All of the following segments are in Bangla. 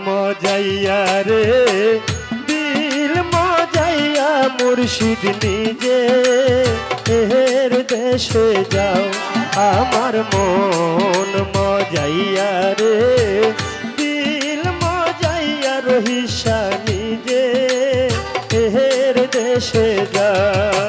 মজাইয়া রে দিল মজাইয়া মুর্শিদ নিজে এর দেশে যাও আমার মন মজাইয়া রে দিল মজাইয়া রহিসা নিজে এর দেশে যাও।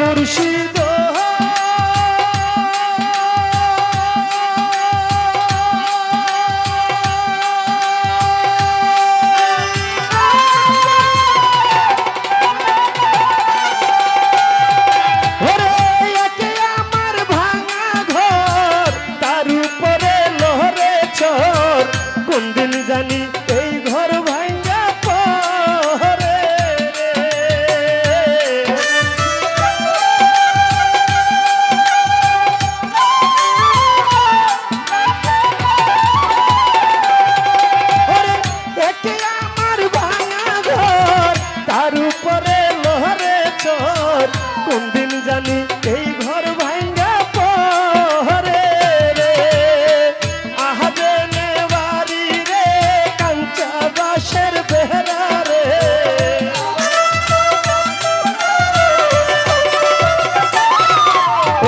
মুর্শিদ কোন দিন জানি এই ঘর ভাঙ্গা পরে একে আমার ভাঙা ঘর তার উপরে লোহরে চর কোন দিন জানি এই ঘর ভাঙ্গা পরে রে আহাবে নেওয়ারি রে কাঞ্চা বাসের বেহরা রে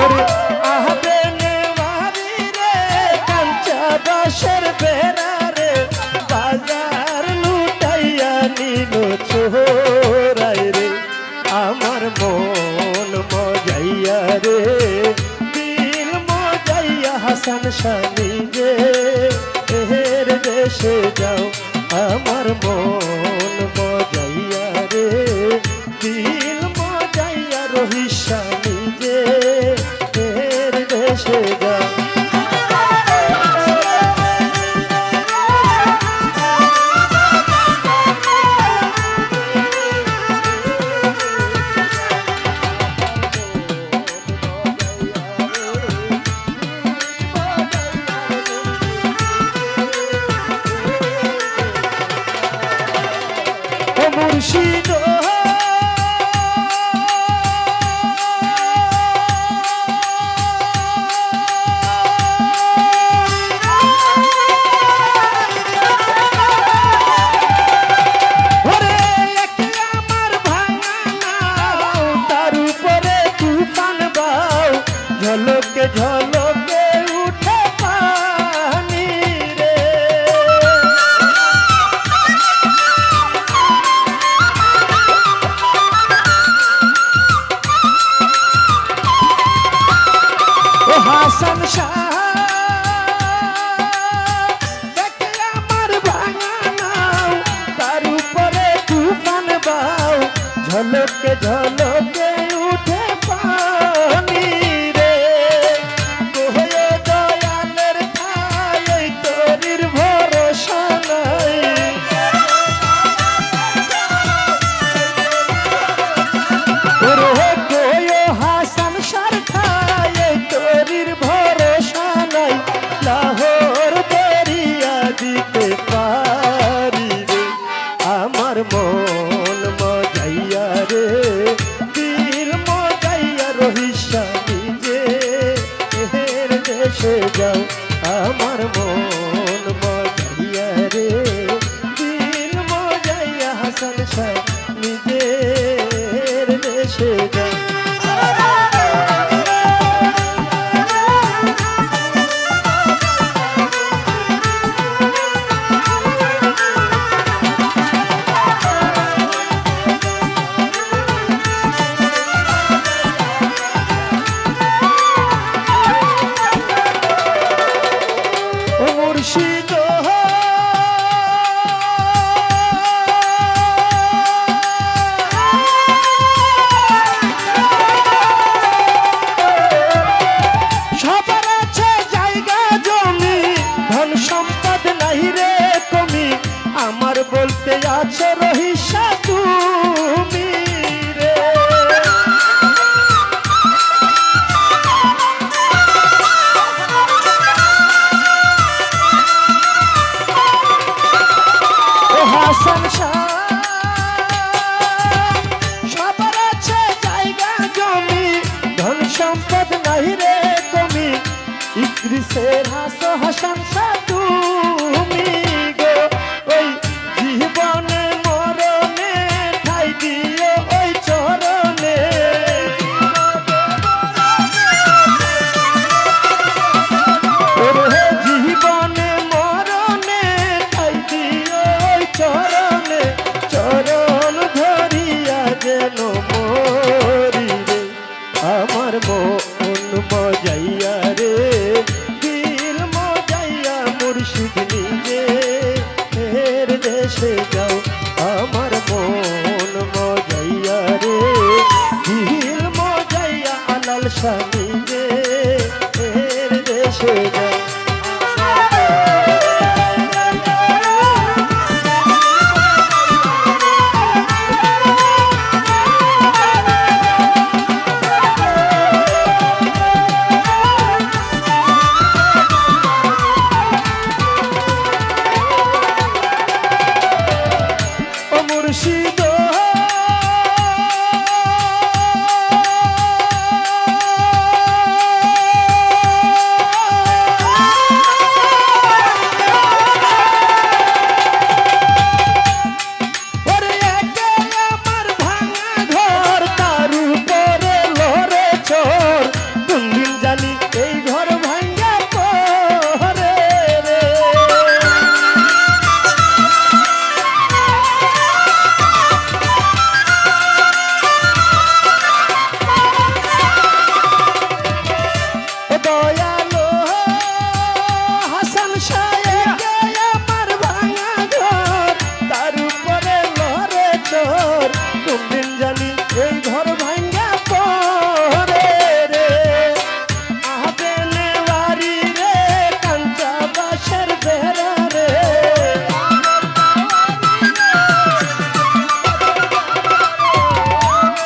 ওরে আহাবে নেওয়ারি রে কাঞ্চা বাসের বেহরা রে বাজার লুটাইয়া নিল চোরাই রে আমার মন মজাইয়া রে দিল মজাইয়া হাসান শানি যে এর দেশে যাও আমার মন মজাইয়া রে দিল মজাইয়া রহিসা নিজে এর দেশে যাও। মুর্শিদ ওরে একে আমার ভাঙা নাও তার উপরে তুফান বাও ঝলকে ঝলকে উঠে পানি রে হাসান শাহ দেখে আমার ভাঙা নাও তার উপরে তুফান বাও ঝলকে ঝলকে উঠে পানি রে কোহে দয়ালের ঠাই তোরির ভরসা নাই ওরে কোয় হাসান শাহ ঠাই তোরির ভরসা নাই লাহোর দরিয়া দিতে পারি রে আমার মন মজাইয়া রে দিল মজাইয়া রহিসা নিজে এর দেশে যাও আমার মন মজাইয়া রে দিল মজাইয়া হাসান শাহ নিজের দেশে যাও। মুর্শিদ নাই রে তুমি ইদ্রিসের হাসো হাসান তুমি গো ওই জীবনে মরণে ঠাই দিও ওই চরণে ওরে জীবনে মরণে ঠাই দিও ওই চরণে চরণ ধরিয়া যেন মরি রে আমার মন মজাইয়া রে দিল মজাইয়া মুর্শিদ নিজে এর দেশে যাও আমার মন মজাইয়া রে দিল মজাইয়া আলাল স্বামী রে এর দেশে যাও মুর্শিদ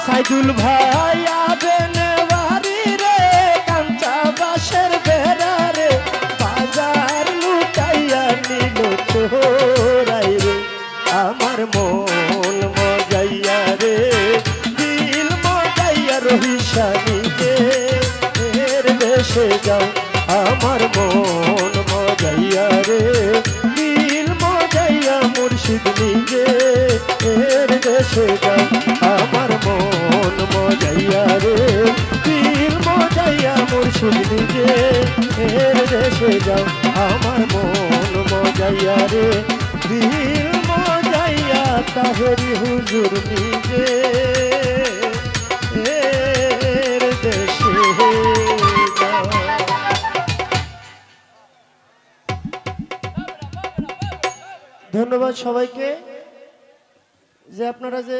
সাইদুল ভাই আবেন বাড়ি রে কাঞ্চা বাসের বেড়া রে বাজার লুটাইয়া নিল চোরাই রে আমার মন মজাইয়া রে দিল মজাইয়া রহিসানিকে এর দেশে যাও আমার মন মজাইয়া রে দিল মজাইয়া মুর্শিদ নিজে এর দেশে যাও আমার মন মজাইয়া রে দিল মজাইয়া মুর্শিদ নিজে এর দেশে যাও আমার মন মজাইয়া রে দিল মজাইয়া তাহেরি হুজুর নিজে এর দেশে যাও। ধন্যবাদ সবাইকে যে আপনারা যে